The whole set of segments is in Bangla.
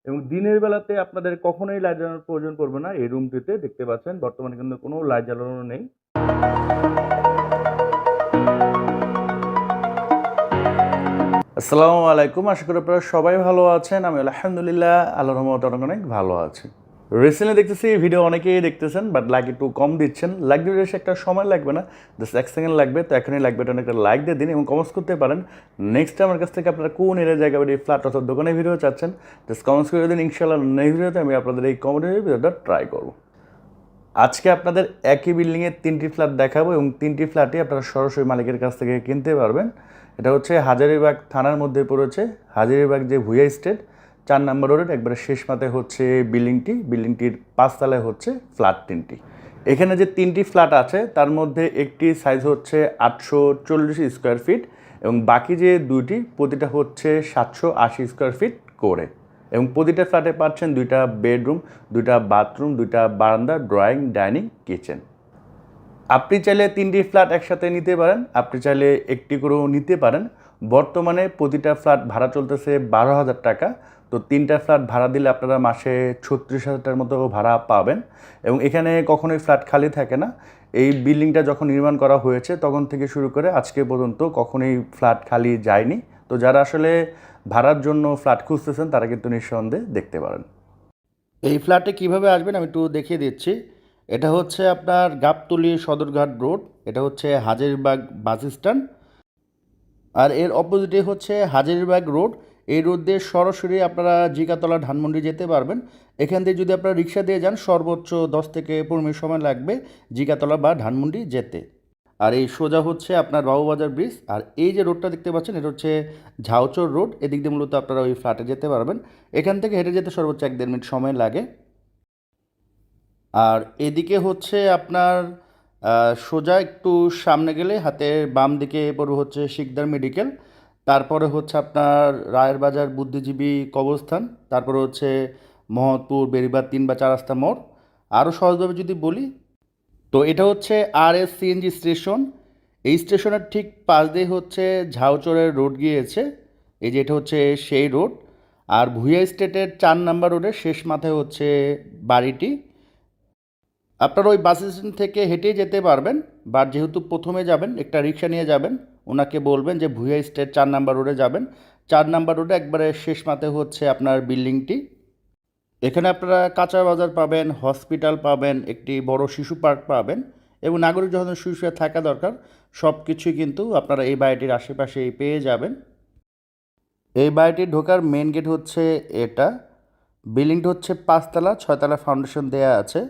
এবং দিনের বেলাতে আপনাদের কখনোই লাইট জ্বালানোর প্রয়োজন পড়বে না। এই রুমটিতে দেখতে পাচ্ছেন বর্তমানে কিন্তু কোনো লাইট জ্বালানো নেই। আসসালামু আলাইকুম, আশা করি আপনারা সবাই ভালো আছেন। আমি আলহামদুলিল্লাহ আল্লাহর রহমতে অনেক ভালো আছি। রিসেন্টলি দেখতেছি ভিডিও অনেকেই দেখতেছেন, বাট লাইক একটু কম দিচ্ছেন। লাইক দিতে বেশি একটা সময় লাগবে না, জাস্ট 1 সেকেন্ড লাগবে। তো এখনই লাইক বাটনে একটা লাইক দিয়ে দিন এবং কমেন্টস করতে পারেন নেক্সট আমার কাছ থেকে আপনারা কোন এরিয়া জায়গা বাড়ি ফ্ল্যাট অথবা দোকানের ভিডিও চাচ্ছেন, জাস্ট কমেন্টস করে দিন। ইনশাআল্লাহ নেক্সট ভিডিওতে আমি আপনাদের এই কমেন্টের ভিডিওটা ট্রাই করব। আজকে আপনাদের একই বিল্ডিংয়ে 3টি ফ্ল্যাট দেখাবো এবং 3টি ফ্ল্যাটই আপনারা সরাসরি মালিকের কাছ থেকে কিনতে পারবেন। এটা হচ্ছে হাজারীবাগ থানার মধ্যে পড়েছে। হাজারীবাগ যে ভুইয়া স্টেট 4 নম্বর রোডের একবারে শেষ মাথায় হচ্ছে বিল্ডিংটির 5 তলায় হচ্ছে ফ্ল্যাট 3টি। এখানে যে 3টি ফ্ল্যাট আছে তার মধ্যে একটি সাইজ হচ্ছে 840 স্কোয়ার ফিট এবং বাকি যে দুইটি প্রতিটা হচ্ছে 780 স্কোয়ার ফিট করে। এবং প্রতিটা ফ্ল্যাটে পাচ্ছেন 2টা বেডরুম, 2টা বাথরুম, 2টা বারান্দা, ড্রয়িং, ডাইনিং, কিচেন। আপনি চাইলে 3টি ফ্ল্যাট একসাথে নিতে পারেন, আপনি চাইলে একটি করেও নিতে পারেন। বর্তমানে প্রতিটা ফ্ল্যাট ভাড়া চলতেছে 12,000 টাকা। তো 3টা ফ্ল্যাট ভাড়া দিলে আপনারা মাসে 36,000 টাকার মতো ভাড়া পাবেন। এবং এখানে কখনোই ফ্ল্যাট খালি থাকে না। এই বিল্ডিংটা যখন নির্মাণ করা হয়েছে তখন থেকে শুরু করে আজকে পর্যন্ত কখনোই ফ্ল্যাট খালি যায়নি। তো যারা আসলে ভাড়ার জন্য ফ্ল্যাট খুঁজতেছেন তারা কিন্তু নিঃসন্দেহে দেখতে পারেন। এই ফ্ল্যাটে কিভাবে আসবেন আমি একটু দেখিয়ে দিচ্ছি। এটা হচ্ছে আপনার গাবতলী সদরঘাট রোড, এটা হচ্ছে হাজারীবাগ বাস স্ট্যান্ড। আর এর অপোজিটে হচ্ছে হাজারীবাগ রোড। এই রোড দিয়ে সরাসরি আপনারা জিগাতলা ধানমন্ডি যেতে পারবেন। এখান থেকে যদি আপনারা রিক্সা দিয়ে যান সর্বোচ্চ 10 থেকে 15 মিনিট সময় লাগবে জিগাতলা বা ধানমন্ডি যেতে। আর এই সোজা হচ্ছে আপনার বাবুবাজার ব্রিজ। আর এই যে রোডটা দেখতে পাচ্ছেন এটা হচ্ছে ঝাউচর রোড। এদিক দিয়ে মূলত আপনারা ওই ফ্ল্যাটে যেতে পারবেন। এখান থেকে হেঁটে যেতে সর্বোচ্চ 1-1.5 মিনিট সময় লাগে। আর এদিকে হচ্ছে আপনার সোজা একটু সামনে গেলে হাতের বাম দিকে পড়বে হচ্ছে শিকদার মেডিকেল। তারপরে হচ্ছে আপনার রায়ের বাজার বুদ্ধিজীবী কবরস্থান। তারপরে হচ্ছে মহৎপুর বেড়িবাঁধ 3 বা 4 রাস্তা মোড়। আরও সহজভাবে যদি বলি তো এটা হচ্ছে RS CNG স্টেশন। এই স্টেশনের ঠিক পাশ দিয়ে হচ্ছে ঝাউচরের রোড গিয়েছে। এই যে এটা হচ্ছে সেই রোড। আর ভুইয়া স্টেটের 4 নাম্বার রোডের শেষ মাথায় হচ্ছে বাড়িটি। আপনারা ওই বাস স্ট্যান্ড থেকে হেঁটেই যেতে পারবেন, বাট যেহেতু প্রথমে যাবেন একটা রিক্সা নিয়ে যাবেন। ওনাকে বলবেন যে ভুইয়া স্টেট 4 নাম্বার রোডে যাবেন। 4 নাম্বার রোডে একবারে শেষ মাথায় হচ্ছে আপনার বিল্ডিংটি। এখানে আপনারা কাঁচা বাজার পাবেন, হসপিটাল পাবেন, একটি বড় শিশু পার্ক পাবেন এবং নাগরিক যখন শুয়ে থাকা দরকার সব কিছুই কিন্তু আপনারা এই বাড়িটির আশেপাশেই পেয়ে যাবেন। এই বাড়িটির ঢোকার মেন গেট হচ্ছে এটা। বিল্ডিংটা হচ্ছে 5 তলা, 6 তলা ফাউন্ডেশন দেয়া আছে।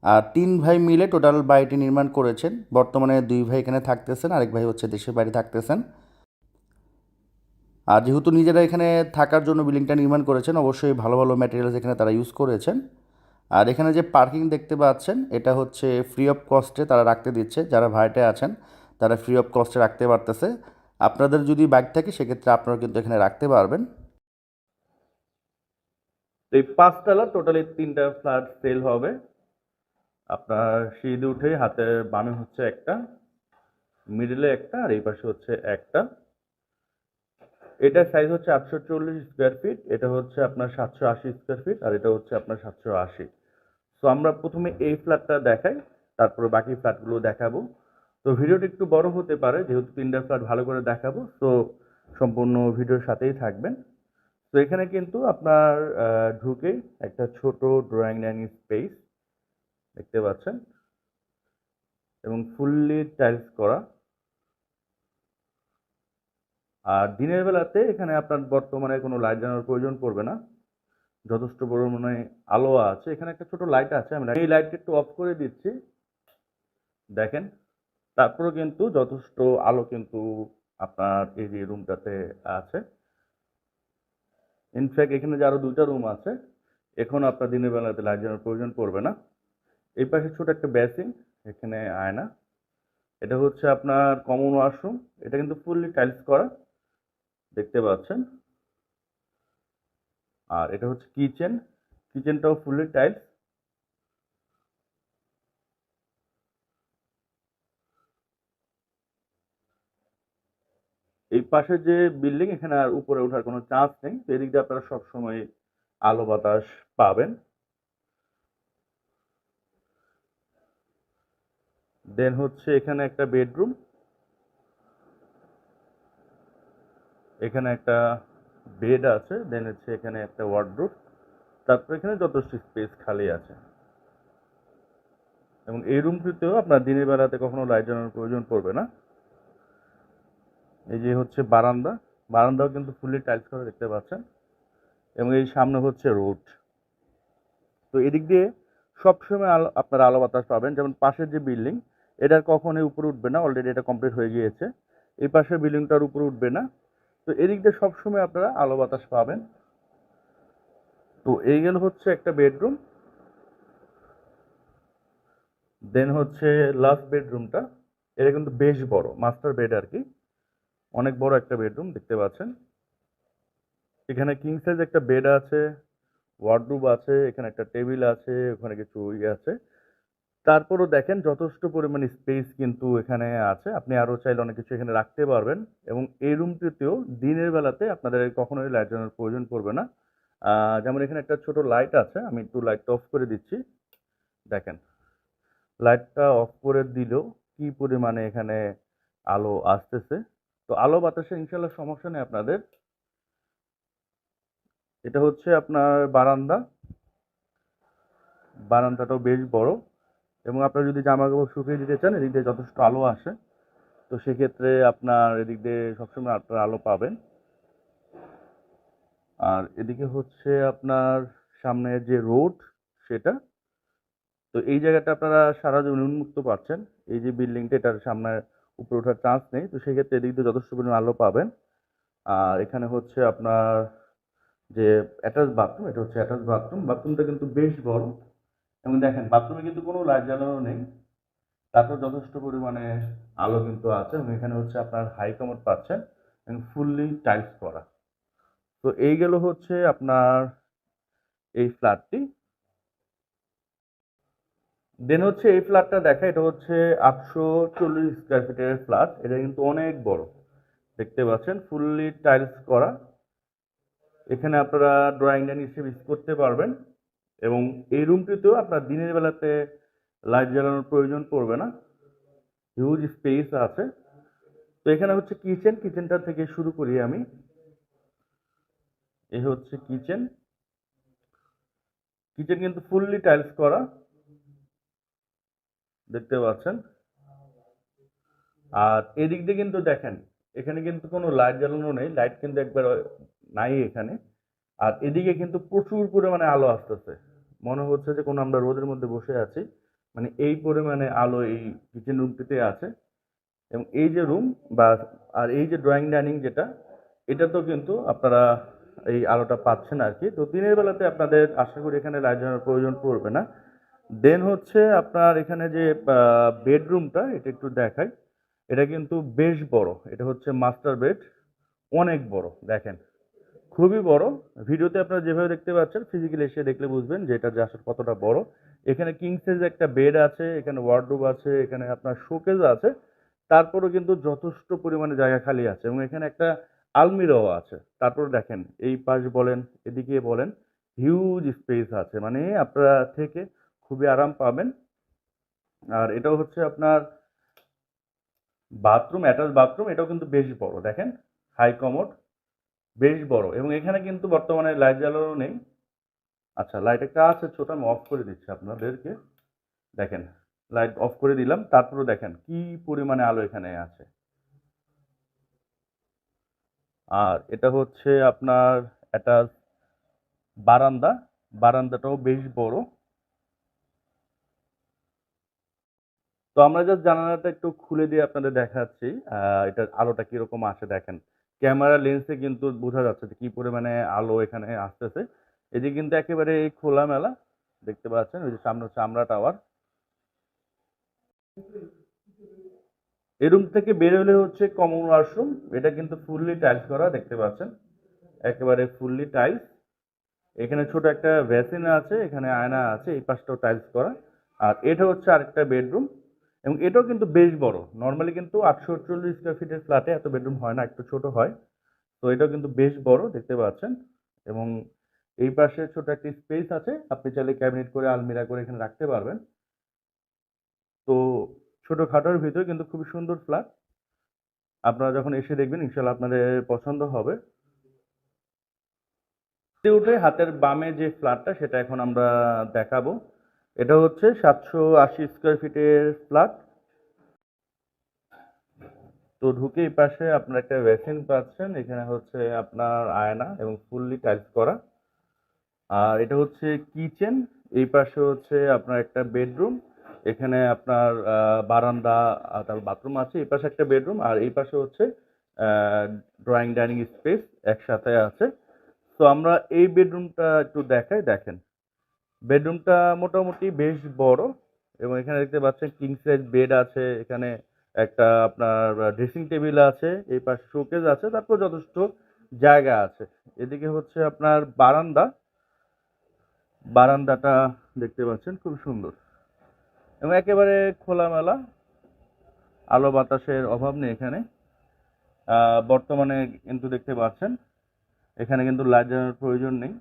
আর 3 ভাই মিলে টোটাল বাড়িটি নির্মাণ করেছেন। বর্তমানে 2 ভাই এখানে থাকতেছেন, আরেক ভাই হচ্ছে দেশের বাড়ি থাকতেছেন। আর যেহেতু নিজেরা এখানে থাকার জন্য বিল্ডিংটা নির্মাণ করেছেন অবশ্যই ভালো ভালো ম্যাটেরিয়ালস এখানে তারা ইউজ করেছেন। আর এখানে যে পার্কিং দেখতে পাচ্ছেন এটা হচ্ছে ফ্রি অফ কস্টে তারা রাখতে দিচ্ছে। যারা ভাড়াটে আছেন তারা ফ্রি অফ কস্টে রাখতে পারতেছে। আপনাদের যদি বাইক থাকে সেক্ষেত্রে আপনারা কিন্তু এখানে রাখতে পারবেন। এই 5 তলা টোটালি 3টা ফ্ল্যাট সেল হবে। আপনার সিঁড়ি উঠে হাতের বামে হচ্ছে একটা, মিডলে একটা, আর এই পাশে হচ্ছে একটা। এটার সাইজ হচ্ছে 840 স্কোয়ার ফিট, এটা হচ্ছে আপনার 780 স্কোয়ার ফিট, আর এটা হচ্ছে আপনার 780। সো আমরা প্রথমে এই ফ্ল্যাটটা দেখাই, তারপরে বাকি ফ্ল্যাটগুলো দেখাবো। তো ভিডিওটা একটু বড় হতে পারে যেহেতু 3টা ফ্ল্যাট ভালো করে দেখাবো। তো সম্পূর্ণ ভিডিওর সাথেই থাকবেন। তো এখানে কিন্তু আপনার ঢুকে একটা ছোট ড্রয়িং ডাইনিং স্পেস দেখতে পাচ্ছেন এবং ফুললি টাইলস করা। আর দিনের বেলাতে এখানে আপনার বর্তমানে কোনো লাইট জ্বালানোর প্রয়োজন পড়বে না, যথেষ্ট পরিমাণে আলো আছে। এখানে একটা ছোট লাইট আছে, আমি এই লাইটটা একটু অফ করে দিচ্ছি, দেখেন। তারপরে কিন্তু যথেষ্ট আলো কিন্তু আপনার এই যে রুমটাতে আছে। ইনফ্যাক্ট এখানে যে আরো 2টা রুম আছে, এখন আপনার দিনের বেলাতে লাইট জ্বালানোর প্রয়োজন পড়বে না। এই পাশে ছোট একটা বেসিন, এখানে আয়না। এটা হচ্ছে আপনার কমন ওয়াশরুম, এটা কিন্তু ফুললি টাইলস করা দেখতে পাচ্ছেন। আর এটা হচ্ছে কিচেন, কিচেনটাও ফুললি টাইলস। এই পাশে যে বিল্ডিং, এখানে আর উপরে ওঠার কোনো চান্স নেই। তো এদিক দিয়ে আপনারা সবসময় আলো বাতাস পাবেন। দেন হচ্ছে এখানে একটা বেডরুম, এখানে একটা বেড আছে, দেন হচ্ছে এখানে একটা ওয়ার্ডরোব, তারপর এখানে যথেষ্ট স্পেস খালি আছে। এবং এই রুমটিতেও আপনার দিনের বেলাতে কখনো লাইট জ্বালানোর প্রয়োজন পড়বে না। এই যে হচ্ছে বারান্দা, বারান্দাও কিন্তু ফুললি টাইলস করা দেখতে পাচ্ছেন। এবং এই সামনে হচ্ছে রোড। তো এদিক দিয়ে সবসময় আপনারা আলো বাতাস পাবেন। যেমন পাশের যে বিল্ডিং, এটার কখনোই উপরে উঠবে না, অলরেডি এটা কমপ্লিট হয়ে গিয়েছে। এই পাশের বিল্ডিংটার উপরে উঠবে না। তো এদিক দিয়ে সবসময় আপনারা আলো বাতাস পাবেন। তো এই গেল হচ্ছে একটা বেডরুম। দেন হচ্ছে লাস্ট বেডরুমটা, এটা কিন্তু বেশ বড়, মাস্টার বেড আর কি, অনেক বড় একটা বেডরুম দেখতে পাচ্ছেন। এখানে কিং সাইজ একটা বেড আছে, ওয়ার্ডরোব আছে, এখানে একটা টেবিল আছে, ওখানে কিছু আছে। তারপরও দেখেন যথেষ্ট পরিমাণ স্পেস কিন্তু এখানে আছে, আপনি আরও চাইলে অনেক কিছু এখানে রাখতে পারবেন। এবং এই রুমটিতেও দিনের বেলাতে আপনাদের কখনোই লাইট জ্বালানোর প্রয়োজন পড়বে না। যেমন এখানে একটা ছোট লাইট আছে, আমি একটু লাইটটা অফ করে দিচ্ছি। দেখেন লাইটটা অফ করে দিলেও কি পরিমাণে এখানে আলো আসতেছে। তো আলো বাতাসে ইনশাল্লাহ সমস্যা নেই আপনাদের। এটা হচ্ছে আপনার বারান্দা, বারান্দাটাও বেশ বড়। এবং আপনারা যদি জামা কাপড় শুকিয়ে দিতে চান, এদিক দিয়ে যথেষ্ট আলো আসে। তো সেক্ষেত্রে আপনার এদিক দিয়ে সবসময় আপনার আলো পাবেন। আর এদিকে হচ্ছে আপনার সামনের যে রোড সেটা। তো এই জায়গাটা আপনারা সারা জীবন উন্মুক্ত পাচ্ছেন। এই যে বিল্ডিংটা, এটার সামনে উপরে ওঠার চান্স নেই, তো সেক্ষেত্রে এদিক দিয়ে যথেষ্ট পরিমাণ আলো পাবেন। আর এখানে হচ্ছে আপনার যে অ্যাটাচ বাথরুম, এটা হচ্ছে অ্যাটাচ বাথরুম। বাথরুমটা কিন্তু বেশ বড়। এবং দেখেন বাথরুমে কিন্তু কোনো লাইট জ্বালানো নেই, তারপর যথেষ্ট পরিমাণে আলো কিন্তু আছে। এবং এখানে হচ্ছে আপনার হাই কমোড পাচ্ছেন এবং ফুললি টাইলস করা। তো এই গেল হচ্ছে আপনার এই ফ্ল্যাটটি। দেন হচ্ছে এই ফ্ল্যাটটা দেখা, এটা হচ্ছে 840 স্কোয়ার ফিটের ফ্ল্যাট। এটা কিন্তু অনেক বড় দেখতে পাচ্ছেন, ফুললি টাইলস করা। এখানে আপনারা ড্রয়িং ডাইনিং হিসেবে ইউজ করতে পারবেন। এবং এই রুমটিতেও আপনার দিনের বেলাতে লাইট জ্বালানোর প্রয়োজন পড়বে না, হিউজ স্পেস আছে। তো এখানে হচ্ছে কিচেন, কিচেনটা থেকে শুরু করি আমি। এই হচ্ছে কিচেন, কিচেন কিন্তু ফুললি টাইলস করা দেখতে পাচ্ছেন। আর এদিক দিয়ে কিন্তু দেখেন এখানে কিন্তু কোনো লাইট জ্বালানো নেই, লাইট কিন্তু একবার নাই এখানে। আর এদিকে কিন্তু প্রচুর পরিমাণে আলো আসতেছে, মনে হচ্ছে যে কোনো আমরা রোদের মধ্যে বসে আছি, মানে এই পরিমাণে আলো এই কিচেন রুমটিতে আছে। এবং এই যে রুম বা আর এই যে ড্রয়িং ডাইনিং যেটা, এটা তো কিন্তু আপনারা এই আলোটা পাচ্ছেন আর কি। তো দিনের বেলাতে আপনাদের আশা করি এখানে লাইট জ্বালানোর প্রয়োজন পড়বে না। দেন হচ্ছে আপনার এখানে যে বেডরুমটা, এটা একটু দেখাই। এটা কিন্তু বেশ বড়, এটা হচ্ছে মাস্টার বেড, অনেক বড় দেখেন, খুবই বড়। ভিডিওতে আপনারা যেভাবে দেখতে পাচ্ছেন, ফিজিক্যালি এসে দেখলে বুঝবেন যে এটা যে আসলে কতটা বড়। এখানে কিং সাইজ একটা বেড আছে, এখানে ওয়ার্ডরোব আছে, এখানে আপনার শোকেস আছে। তারপরেও কিন্তু যথেষ্ট পরিমাণে জায়গা খালি আছে। এবং এখানে একটা আলমিরাও আছে। তারপর দেখেন এই পাশ বলেন এদিকে বলেন, হিউজ স্পেস আছে, মানে আপনারা থেকে খুবই আরাম পাবেন। আর এটাও হচ্ছে আপনার বাথরুম, অ্যাটাচ বাথরুম, এটাও কিন্তু বেশ বড় দেখেন, হাই কমোড, বেশ বড়। এবং এখানে কিন্তু বর্তমানে লাইট জ্বালানো নেই। আচ্ছা লাইট একটা আছে ছোট, আমি অফ করে দিচ্ছি আপনাদেরকে। দেখেন লাইট অফ করে দিলাম, তারপরে দেখেন কি পরিমাণে আলো এখানে আছে। আর এটা হচ্ছে আপনার একটা বারান্দা, বারান্দাটাও বেশ বড়। তো আমরা জাস্ট জানালাটা একটু খুলে দিয়ে আপনাদের দেখাচ্ছি এটার আলোটা কিরকম আসে। দেখেন ক্যামেরা লেন্সে কিন্তু বোঝা যাচ্ছে যে কি পরিমাণে আলো এখানে আসতেছে। এদিকে কিন্তু একেবারে খোলামেলা দেখতে পাচ্ছেন, ওই যে সামনে হচ্ছে আমরা টাওয়ার। এই রুম থেকে বের হলে হচ্ছে কমন ওয়াশরুম, এটা কিন্তু ফুললি টাইলস করা দেখতে পাচ্ছেন, একেবারে ফুললি টাইলস। এখানে ছোট একটা বেসিন আছে, এখানে আয়না আছে, এই পাশটাও টাইলস করা। আর এটা হচ্ছে আরেকটা বেডরুম। এবং এটাও কিন্তু বেশ বড়, নর্মালি কিন্তু 840 স্কোয়ার ফিটের ফ্ল্যাটে এত বেডরুম হয় না, একটু ছোট হয়। তো এটাও কিন্তু বেশ বড় দেখতে পাচ্ছেন। এবং এই পাশে ছোট একটা স্পেস আছে, আপনি চাইলে ক্যাবিনেট করে আলমিরা করে এখানে রাখতে পারবেন। তো ছোটখাটোর ভিতরে কিন্তু খুবই সুন্দর ফ্ল্যাট। আপনারা যখন এসে দেখবেন ইনশাল্লাহ আপনাদের পছন্দ হবে। উঠে হাতের বামে যে ফ্ল্যাটটা সেটা এখন আমরা দেখাবো। এটা হচ্ছে 780 স্কোয়ার ফিটের ফ্ল্যাট। তো ঢুকে এই পাশে আপনার একটা বেসিন পাচ্ছেন, এখানে হচ্ছে আপনার আয়না এবং ফুললি টাইলস করা। আর এটা হচ্ছে কিচেন, এই পাশে হচ্ছে আপনার একটা বেডরুম, এখানে আপনার বারান্দা তারপর বাথরুম আছে, এই পাশে একটা বেডরুম, আর এই পাশে হচ্ছে ড্রয়িং ডাইনিং স্পেস একসাথে আছে। তো আমরা এই বেডরুমটা একটু দেখাই, দেখেন বেডরুমটা মোটামুটি বেশ বড়, এবং এখানে দেখতে পাচ্ছেন কিং সাইজ বেড আছে, এখানে একটা আপনার ড্রেসিং টেবিল আছে, এই পাশে শোকেস আছে, তারপর যথেষ্ট জায়গা আছে। এদিকে হচ্ছে আপনার বারান্দাটা দেখতে পাচ্ছেন খুব সুন্দর এবং একেবারে খোলামেলা, আলো বাতাসের অভাব নেই এখানে। বর্তমানে কিন্তু দেখতে পাচ্ছেন এখানে কিন্তু লাইট জ্বালানোর প্রয়োজন নেই,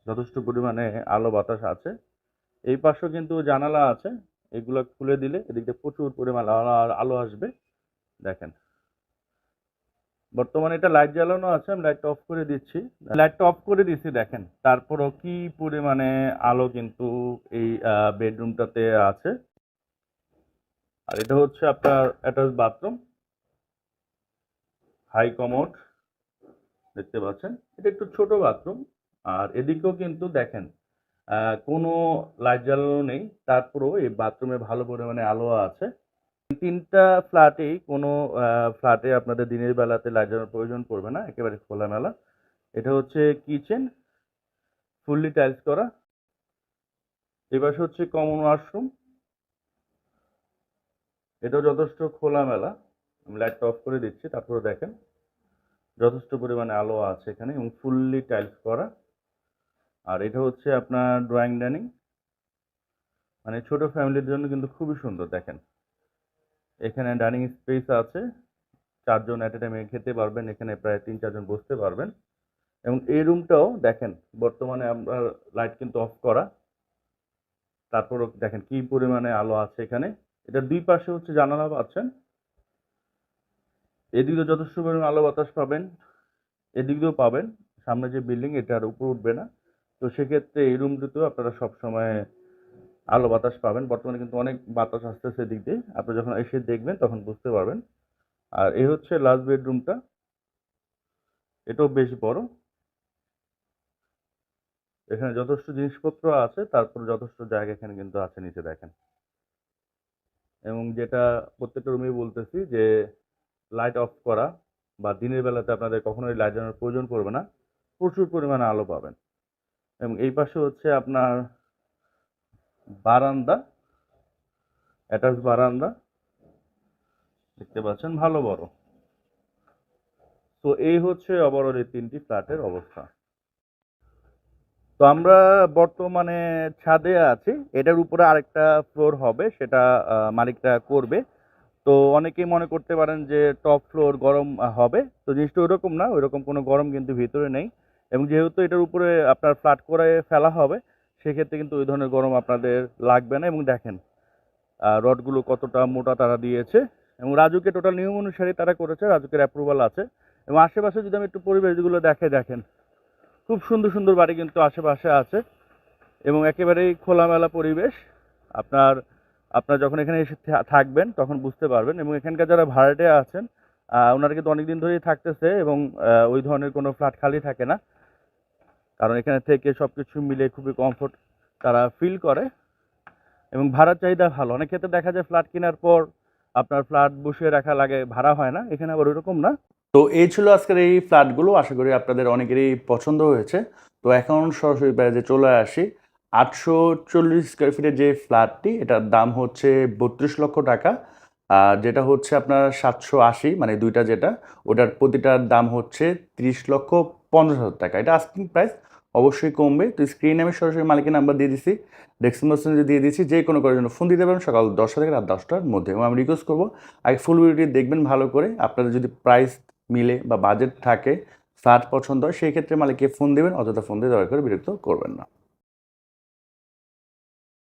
যথেষ্ট পরিমাণে আলো বাতাস আছে। এই পাশেও কিন্তু জানালা আছে, এগুলো খুলে দিলে এদিকে প্রচুর পরিমাণে আলো আসবে। দেখেন বর্তমানে এটা লাইট জ্বালানো আছে, আমি লাইটটা অফ করে দিচ্ছি, লাইটটা অফ করে দিচ্ছি, দেখেন তারপরও কি পরিমাণে আলো কিন্তু এই বেডরুমটাতে আছে। আর এটা হচ্ছে আপনার অ্যাটাচ বাথরুম, হাই কমোড দেখতে পাচ্ছেন, এটা একটু ছোট বাথরুম। আর এদিকেও কিন্তু দেখেন কোনো লাইট জ্বালানো নেই, তারপরেও এই বাথরুমে ভালো পরিমাণে আলো আছে। তিনটা ফ্ল্যাটেই কোনো ফ্ল্যাটে আপনাদের দিনের বেলাতে লাইট জ্বালানোর প্রয়োজন পড়বে না, একেবারে খোলামেলা। এটা হচ্ছে কিচেন, ফুললি টাইলস করা। এবার হচ্ছে কমন ওয়াশরুম, এটাও যথেষ্ট খোলামেলা। আমি লাইটটা অফ করে দিচ্ছি, তারপরে দেখেন যথেষ্ট পরিমাণে আলো আছে এখানে এবং ফুললি টাইলস করা। আর এটা হচ্ছে আপনার ড্রয়িং ডাইনিং, মানে ছোট ফ্যামিলির জন্য কিন্তু খুবই সুন্দর। দেখেন এখানে ডাইনিং স্পেস আছে, 4 জন এট এ টাইমে খেতে পারবেন, এখানে প্রায় 3-4 জন বসতে পারবেন। এবং এই রুমটাও দেখেন বর্তমানে আপনার লাইট কিন্তু অফ করা, তারপরও দেখেন কি পরিমাণে আলো আছে এখানে। এটা দুই পাশে হচ্ছে জানালা পাচ্ছেন, এদিকেও যথেষ্ট পরিমাণ আলো বাতাস পাবেন, এদিক দিয়েও পাবেন। সামনে যে বিল্ডিং এটার উপর উঠবে না, তো সেক্ষেত্রে এই রুমটিতেও আপনারা সবসময় আলো বাতাস পাবেন। বর্তমানে কিন্তু অনেক বাতাস আসতেছে এদিক দিয়ে, আপনি যখন এসে দেখবেন তখন বুঝতে পারবেন। আর এই হচ্ছে লাস্ট বেডরুমটা, এটাও বেশ বড়, এখানে যথেষ্ট জিনিসপত্র আছে, তারপর যথেষ্ট জায়গা এখানে কিন্তু আছে নিচে দেখেন। এবং যেটা প্রত্যেকটা রুমেই বলতেছি যে লাইট অফ করা বা দিনের বেলাতে আপনাদের কখনোই লাইট জ্বালানোর প্রয়োজন পড়বে না, প্রচুর পরিমাণে আলো পাবেন। এবং এই পাশে হচ্ছে আপনার বারান্দা, অ্যাটাচ বারান্দা দেখতে পাচ্ছেন, ভালো বড়। তো এই হচ্ছে ওভারঅল এই 3টি ফ্ল্যাটের অবস্থা। তো আমরা বর্তমানে ছাদে আছি, এটার উপরে আরেকটা ফ্লোর হবে, সেটা মালিকরা করবে। তো অনেকেই মনে করতে পারেন যে টপ ফ্লোর গরম হবে, তো জিনিসটা ওইরকম না, ওইরকম কোনো গরম কিন্তু ভিতরে নেই। এবং যেহেতু এটার উপরে আপনার ফ্ল্যাট করে ফেলা হবে, সেক্ষেত্রে কিন্তু ওই ধরনের গরম আপনাদের লাগবে না। এবং দেখেন রডগুলো কতটা মোটা তারা দিয়েছে, এবং রাজুকে টোটাল নিয়ম অনুসারে তারা করেছে, রাজুকের অ্যাপ্রুভাল আছে। এবং আশেপাশে যদি আমি একটু পরিবেশগুলো দেখেন খুব সুন্দর সুন্দর বাড়ি কিন্তু আশেপাশে আছে, এবং একেবারেই খোলামেলা পরিবেশ। আপনার আপনার যখন এখানে এসে থাকবেন তখন বুঝতে পারবেন। এবং এখানকার যারা ভাড়াটিয়া আছেন ওনারা কিন্তু অনেক দিন ধরেই থাকতেছে, এবং ওই ধরনের কোনো ফ্ল্যাট খালি থাকে না, কারণ এখানে থেকে সব কিছু মিলে খুবই কমফোর্ট তারা ফিল করে। এবং ভাড়ার চাহিদা ভালো, অনেক ক্ষেত্রে দেখা যায় ফ্ল্যাট কেনার পর আপনার ফ্ল্যাট বসিয়ে রাখা লাগে, ভাড়া হয় না, এখানে আবার ওইরকম না। তো এই ছিল আজকের এই ফ্ল্যাটগুলো, আশা করি আপনাদের অনেকেরই পছন্দ হয়েছে। তো এখন সরাসরি বাইরে চলে আসি। 840 স্কোয়ার ফিটের যে ফ্ল্যাটটি, এটার দাম হচ্ছে 32 লক্ষ টাকা। আর যেটা হচ্ছে আপনার 780, মানে দুইটা যেটা, ওটার প্রতিটার দাম হচ্ছে 30,50,000 টাকা। এটা আস্কিং প্রাইস, অবশ্যই কমবে। তো স্ক্রিনে আমি সরাসরি মালিকের নাম্বার দিয়ে দিছি, ডেসক্রিপশনে দিয়ে দিচ্ছি, যে কোনো করার জন্য ফোন দিতে পারেন সকাল 10টা থেকে রাত 10টার মধ্যে। এবং আমি রিকোয়েস্ট করবো আগে ফুল ভিডিওটি দেখবেন ভালো করে, আপনাদের যদি প্রাইস মিলে বা বাজেট থাকে ফ্ল্যাট পছন্দ হয় সেই ক্ষেত্রে মালিককে ফোন দেবেন, অযথা ফোন দিয়ে দয়া করে বিরক্ত করবেন না।